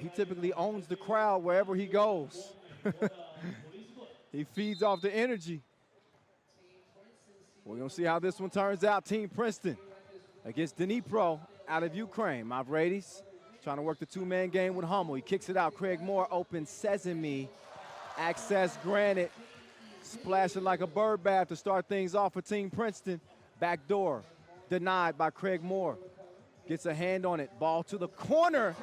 he typically owns the crowd wherever he goes. He feeds off the energy. We're going to see how this one turns out. Team Princeton against Dnipro out of Ukraine. Mavridis trying to work the two-man game with Hummel. He kicks it out. Craig Moore, open sesame. Access granted. Splashing like a bird bath to start things off for Team Princeton. Back door denied by Craig Moore. Gets a hand on it. Ball to the corner.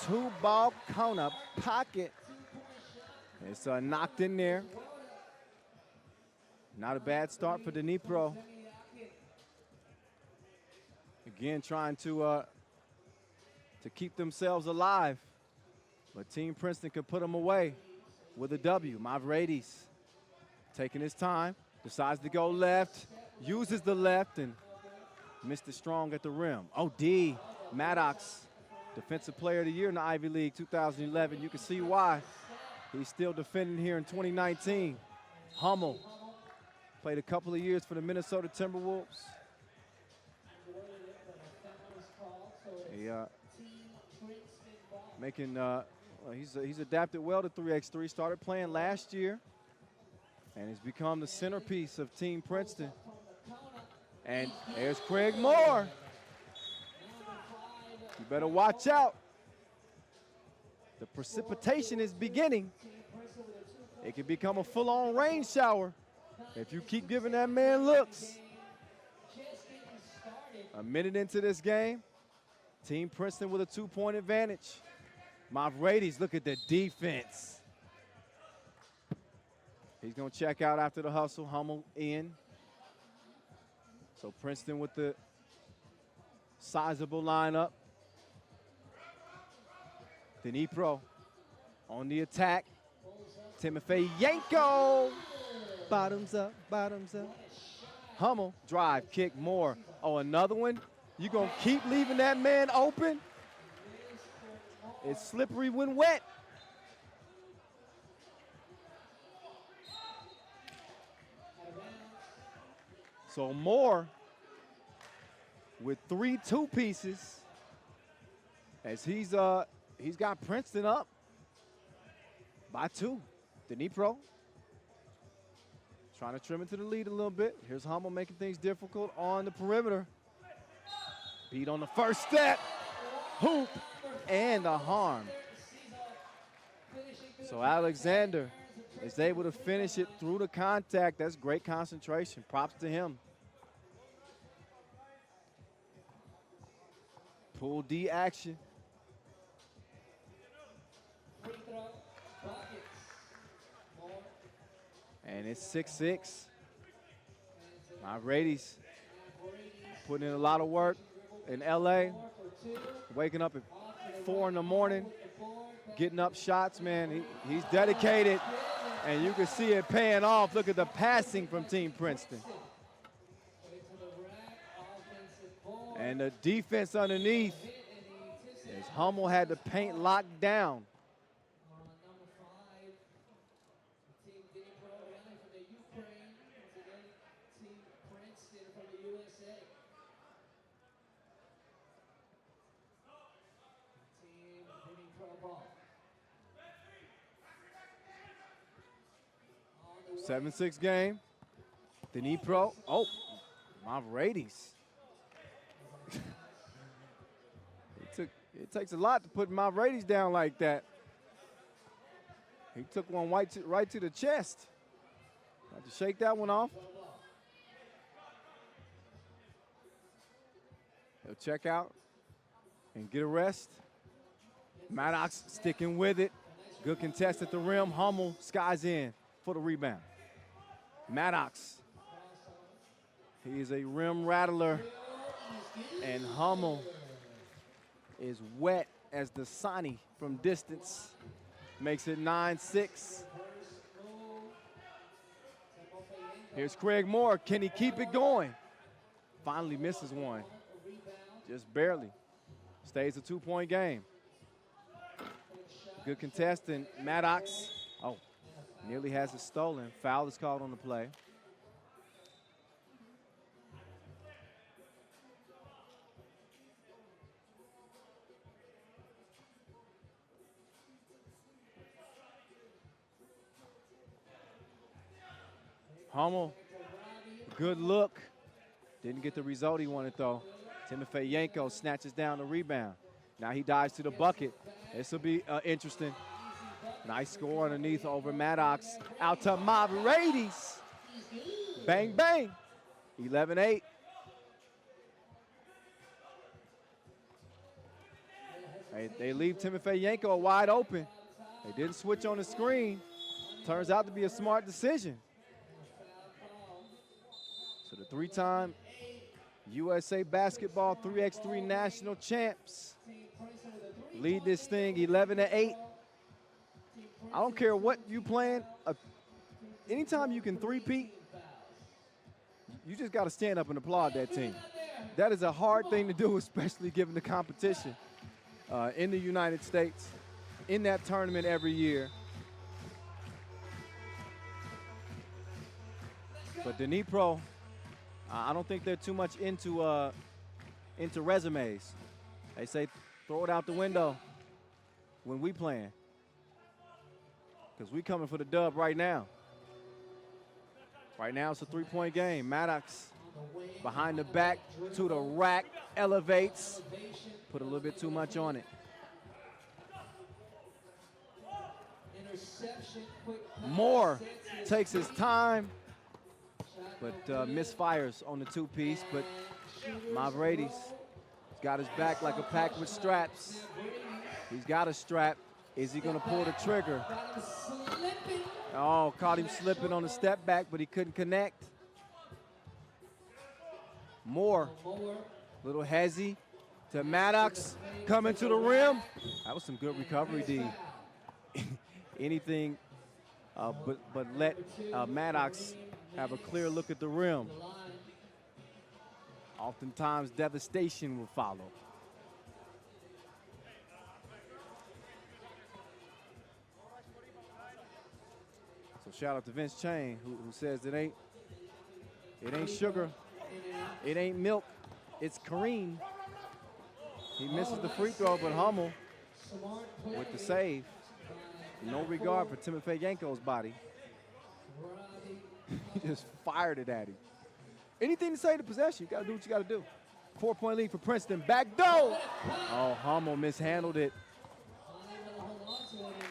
Two-ball corner pocket. It's knocked in there. Not a bad start for Dnipro. Again, trying to keep themselves alive. But Team Princeton could put them away with a W. Mavridis taking his time, decides to go left, uses the left, and missed it strong at the rim. Oh, D. Maddox, Defensive Player of the Year in the Ivy League 2011. You can see why. He's still defending here in 2019. Hummel played a couple of years for the Minnesota Timberwolves. He's adapted well to 3x3. Started playing last year, and he's become the centerpiece of Team Princeton. And there's Craig Moore. You better watch out. The precipitation is beginning. It could become a full-on rain shower if you keep giving that man looks. A minute into this game, Team Princeton with a 2-point advantage. Mavridis, look at the defense. He's going to check out after the hustle. Hummel in. So Princeton with the sizable lineup. Dnipro on the attack. Timofey Yanko. Bottoms up, bottoms up. Hummel, drive, kick, Moore. Oh, another one? You gonna keep leaving that man open? It's slippery when wet. So Moore with 3 two-pieces as he's got Princeton up by 2. Dnipro trying to trim into the lead a little bit. Here's Hummel making things difficult on the perimeter. Beat on the first step. Hoop and a harm. So Alexander is able to finish it through the contact. That's great concentration. Props to him. Pull D action. And it's 6-6. Mavridis putting in a lot of work in LA. Waking up at 4 in the morning, getting up shots, man. He's dedicated, and you can see it paying off. Look at the passing from Team Princeton. And the defense underneath, as Hummel had the paint locked down. Seven, 6 game. Dnipro. Oh, Mavridis. It takes a lot to put Mavridis down like that. He took one right to the chest. Had to shake that one off. He'll check out and get a rest. Maddox sticking with it. Good contest at the rim. Hummel skies in for the rebound. Maddox. He is a rim rattler. And Hummel is wet as the Sonny from distance. Makes it 9-6. Here's Craig Moore. Can he keep it going? Finally misses one. Just barely. Stays a 2-point game. Good contestant, Maddox. Oh, nearly has it stolen. Foul is called on the play. Hummel, good look. Didn't get the result he wanted, though. Timofeyenko snatches down the rebound. Now he dives to the bucket. This will be interesting. Nice score underneath over Maddox. Out to Mavrades. Bang, bang. 11-8. They leave Timofeyenko wide open. They didn't switch on the screen. Turns out to be a smart decision. So the three-time USA Basketball 3x3 national champs lead this thing 11-8. I don't care what you playing. Anytime you can three-peat, you just got to stand up and applaud that team. That is a hard thing to do, especially given the competition in the United States, in that tournament every year. But Dnipro, I don't think they're too much into resumes. They say throw it out the window when we playing, because we coming for the dub right now. Right now it's a three-point game. Maddox behind the back to the rack, elevates, put a little bit too much on it. Moore takes his time, but misfires on the two-piece. But Mavrades got his back like a pack with straps. He's got a strap. Is he going to pull the trigger? Oh, caught him slipping on the step back, but he couldn't connect. Moore, little hezzy to Maddox, coming to the rim. That was some good recovery, D. Anything but let Maddox have a clear look at the rim. Oftentimes, devastation will follow. So shout out to Vince Chain, who says it ain't sugar, it ain't milk, it's Kareem. He misses the free throw, but Hummel with the save. No regard for Timofeyenko's body. He just fired it at him. Anything to save the possession, you gotta do what you gotta do. 4-point lead for Princeton, back door. Oh, Hummel mishandled it.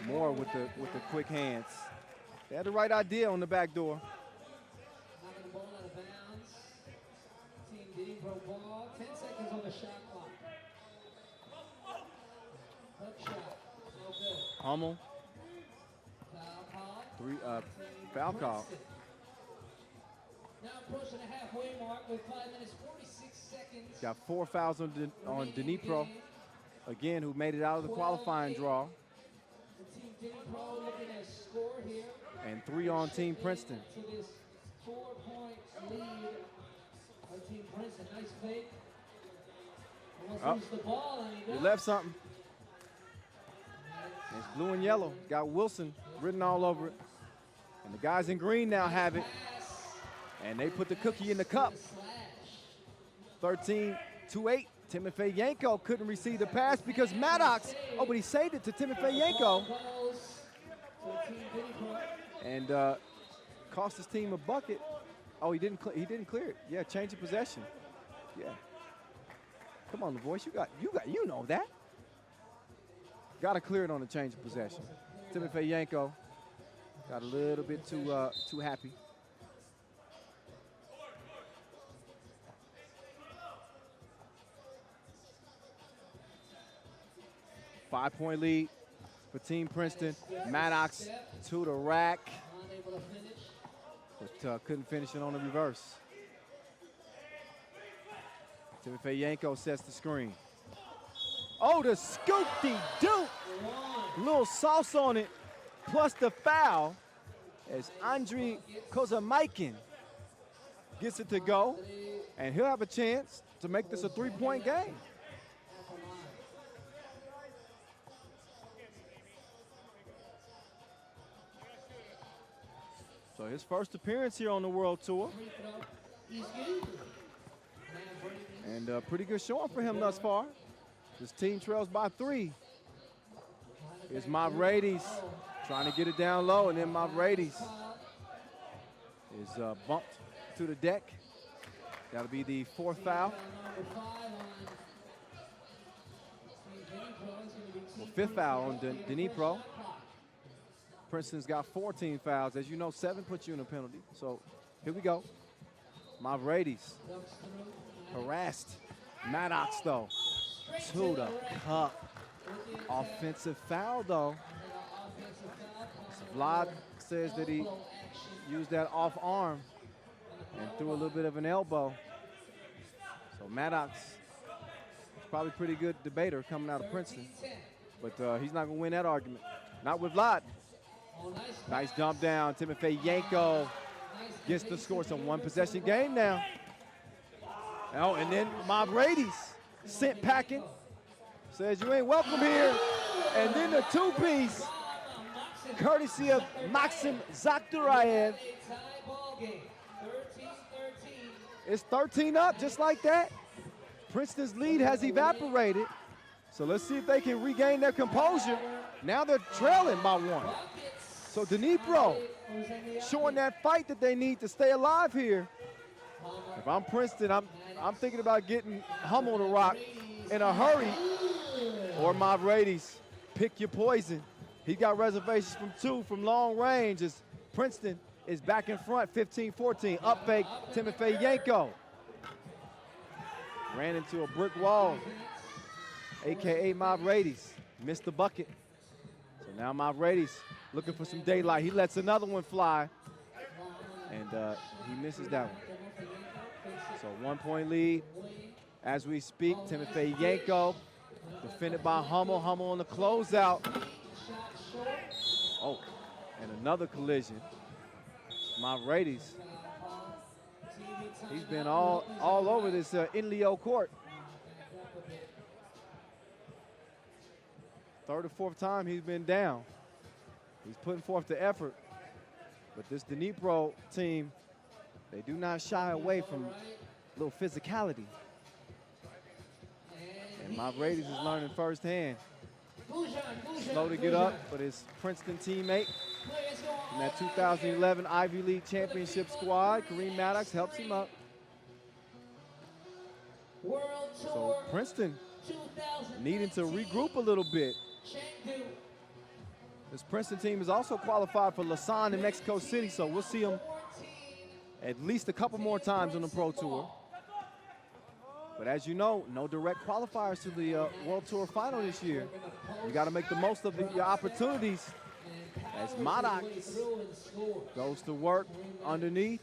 Moore with the quick hands. They had the right idea on the back door. Hummel. Foul call. Now approaching the halfway mark with 5 minutes, 46 seconds. Got 4 fouls on Dnipro, again, who made it out of the qualifying draw. Team Dnipro looking at score here. And 3 on Team Princeton. To this 4-point lead of Team Princeton. Nice fake. Almost lose the ball, and he left something. It's blue and yellow. Got Wilson written all over it. And the guys in green now have it. And they put the cookie in the cup. 13-8. Timofeyenko couldn't receive the pass because Maddox, oh, but he saved it to Timofeyenko. And cost his team a bucket. Oh, he didn't clear it. Yeah, change of possession. Yeah. Come on, the voice, you know that. Got to clear it on the change of possession. Timofeyenko got a little bit too happy. Five-point lead for Team Princeton. Maddox to the rack, but couldn't finish it on the reverse. Timofeyenko sets the screen. Oh, the scoop-de-doop. Little sauce on it, plus the foul as Andrei Kozamaikin gets it to go, and he'll have a chance to make this a 3-point game. So his first appearance here on the World Tour. And a pretty good showing for him thus far. This team trails by 3. Here's Mavrades trying to get it down low, and then Mavrades is bumped to the deck. That'll be the fourth foul. Well, fifth foul on Dnipro. Princeton's got 14 fouls. As you know, 7 puts you in a penalty. So here we go. Mavridis harassed. Maddox, though, to the cup. Offensive foul, though. Vlad says that he used that off arm and threw a little bit of an elbow. So Maddox is probably a pretty good debater coming out of Princeton. But he's not going to win that argument. Not with Vlad. Nice dump down. Timofey Yanko gets the score. It's a one-possession game now. Oh, and then Mavridis sent packing. Says you ain't welcome here. And then the two-piece, courtesy of Maxim Zakhturayev. It's 13 up, just like that. Princeton's lead has evaporated. So let's see if they can regain their composure. Now they're trailing by 1. So Dnipro showing that fight that they need to stay alive here. If I'm Princeton, I'm thinking about getting Hummel to rock in a hurry. Or Mavridis, pick your poison. He got reservations from 2 from long range as Princeton is back in front, 15-14. Up fake, Timofey Yanko. Ran into a brick wall, AKA Mavridis. Missed the bucket. So now Mavridis looking for some daylight. He lets another one fly, and he misses that one. So 1-point lead as we speak. Timofey Yanko defended by Hummel. Hummel on the closeout. Oh, and another collision. Mavridis. He's been all over this Inleo court. Third or fourth time he's been down. He's putting forth the effort. But this Dnipro team, they do not shy away from a little physicality. And Mavridis is learning firsthand. Slow to get up, but his Princeton teammate in that 2011 Ivy League championship squad, Kareem Maddox, helps him up. So Princeton needing to regroup a little bit. This Princeton team is also qualified for Lausanne in Mexico City, so we'll see them at least a couple more times on the Pro Tour. But as you know, no direct qualifiers to the World Tour final this year. You got to make the most of your opportunities as Maddox goes to work underneath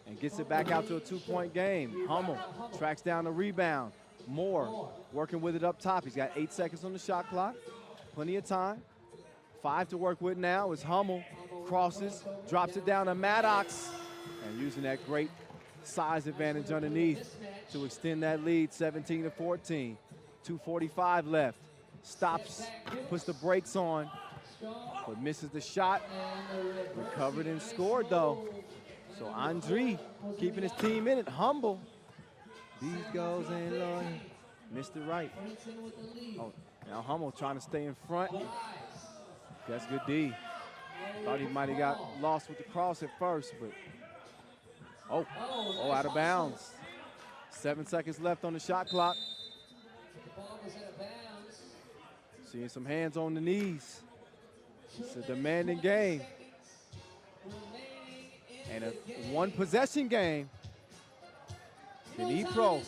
and gets it back out to a 2-point game. Hummel tracks down the rebound. Moore working with it up top. He's got 8 seconds on the shot clock. Plenty of time. 5 to work with now as Hummel crosses, drops it down to Maddox, and using that great size advantage underneath to extend that lead, 17-14. 2:45 left. Stops, puts the brakes on, but misses the shot. Recovered and scored, though. So Andre keeping his team in it. Humble. These goals ain't loyal. Missed it right. Oh, now Hummel trying to stay in front. That's good D. Thought he might have got lost with the cross at first, but oh, out of bounds. 7 seconds left on the shot clock. Seeing some hands on the knees. It's a demanding game. And a one-possession game. Dnipro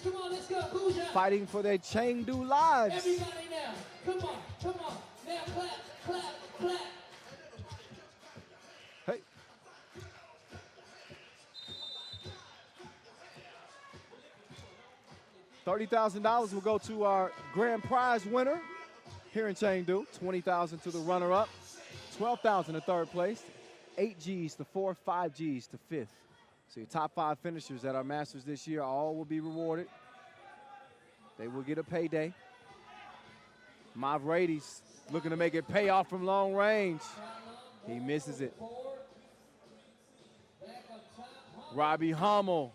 fighting for their Chengdu lives. Everybody now, come on. Now clap. Hey. $30,000 will go to our grand prize winner here in Chengdu. $20,000 to the runner-up. $12,000 to third place. 8 G's to fourth, 5 G's to fifth. So your top 5 finishers at our Masters this year all will be rewarded. They will get a payday. Mavridis looking to make it pay off from long range. He misses it. Robbie Hummel.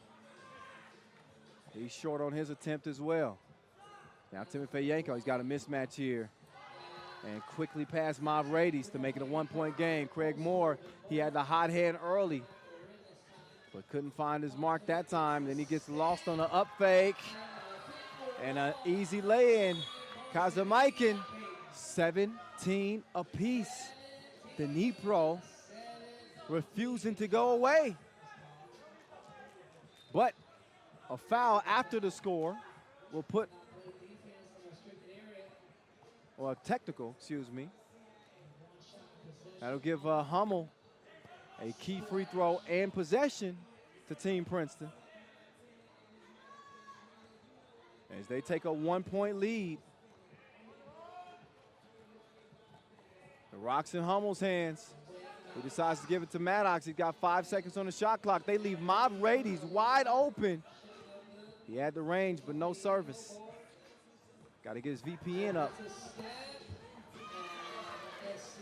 He's short on his attempt as well. Now Timofey Yanko, he's got a mismatch here. And quickly past Mavridis to make it a 1-point game. Craig Moore, he had the hot hand early. but couldn't find his mark that time. Then he gets lost on an up fake and an easy lay-in. Kazamaikin, 17 apiece. Dnipro refusing to go away. But a foul after the score will put, or a technical, excuse me. That'll give Hummel a key free throw and possession to Team Princeton, as they take a 1-point lead. The rock's in Hummel's hands. He decides to give it to Maddox. He's got 5 seconds on the shot clock. They leave Rades wide open. He had the range, but no service. Got to get his VPN up.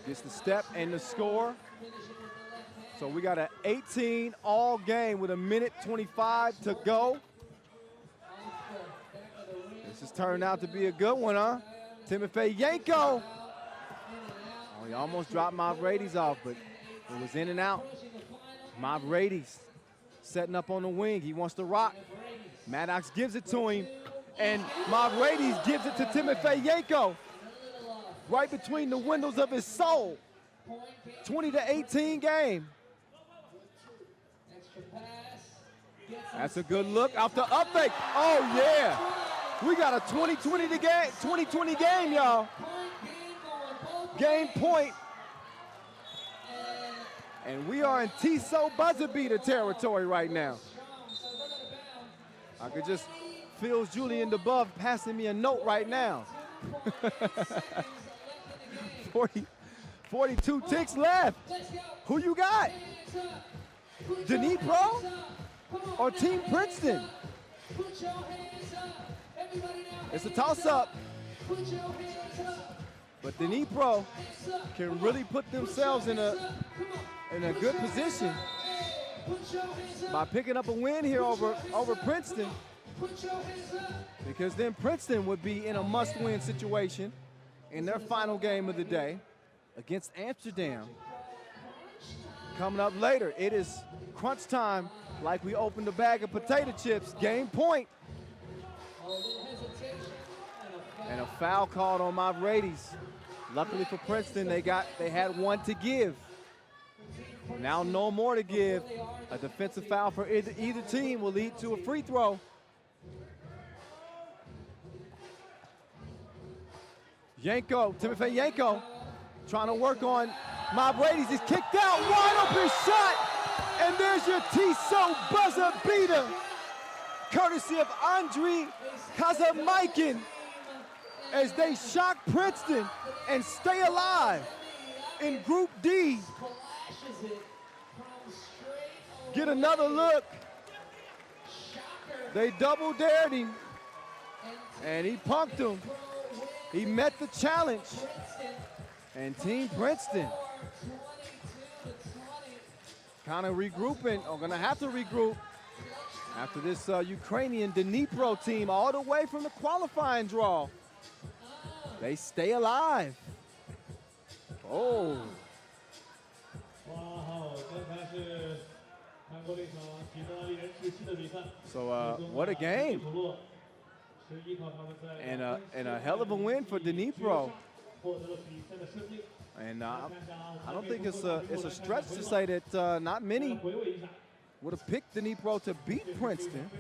Gets the step and the score. So we got an 18 all game with 1:25 to go. This has turned out to be a good one, huh? Timofey Yanko. Oh, he almost dropped Rades off, but it was in and out. Rades setting up on the wing. He wants to rock. Maddox gives it to him, and Rades gives it to Timofey Yanko. Right between the windows of his soul. 20-18 game. That's a good look off the up fake. Oh yeah. We got a 2020 game, y'all. Game point. And we are in Tissot buzzer beater territory right now. I could just feel Julian DeBuff passing me a note right now. 42 ticks left. Who you got? Dnipro or Team Princeton? It's a toss-up. But Dnipro can really put themselves in a good position by picking up a win here over Princeton, because then Princeton would be in a must-win situation in their final game of the day against Amsterdam. Coming up later, it is crunch time, like we opened a bag of potato chips. Game point. And a foul called on Rades. Luckily for Princeton, they had one to give. Now no more to give. A defensive foul for either team will lead to a free throw. Yanko, Timofey Yanko, trying to work on Rades. He's kicked out, wide open shot, and there's your Tissot buzzer beater, courtesy of Andriy Kazamaikin, as they shock Princeton and stay alive in Group D. Get another look. They double dared him, and he punked him. He met the challenge. And Team Princeton kind of regrouping, or gonna have to regroup after this Ukrainian Dnipro team all the way from the qualifying draw. They stay alive. Oh. So what a game. And a hell of a win for Dnipro. And I don't think it's a stretch to say that not many would have picked Dnipro to beat Princeton.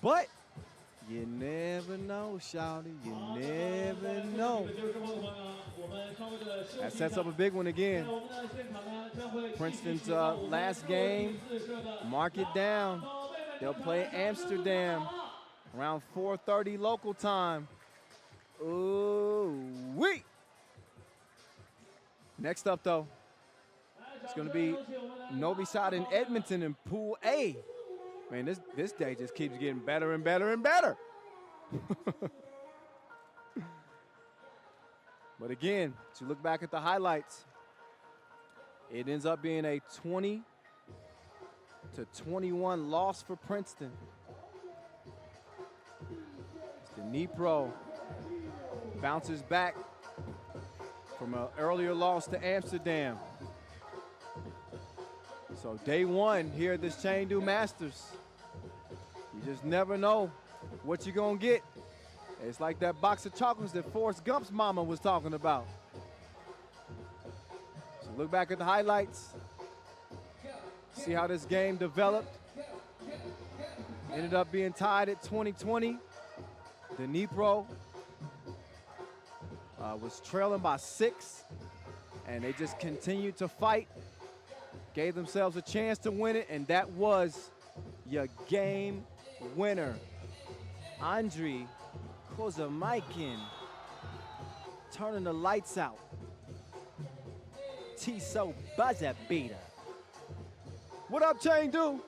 But you never know, shawty, you never know. That sets up a big one again. Princeton's last game, mark it down. They'll play Amsterdam around 4:30 local time. Ooh-wee. Next up, though, it's going to be Novi Sad in Edmonton in Pool A. Man, this day just keeps getting better and better and better. But again, to look back at the highlights, it ends up being a 20-21 loss for Princeton. Dnipro bounces back from an earlier loss to Amsterdam. So day one here at this Chengdu Masters. You just never know what you're gonna get. It's like that box of chocolates that Forrest Gump's mama was talking about. So look back at the highlights. See how this game developed. Ended up being tied at 20-20. Dnipro was trailing by 6, and they just continued to fight. Gave themselves a chance to win it, and that was your game winner. Andriy Kozamaikin turning the lights out. Tiso buzzer beater. What up, Chengdu?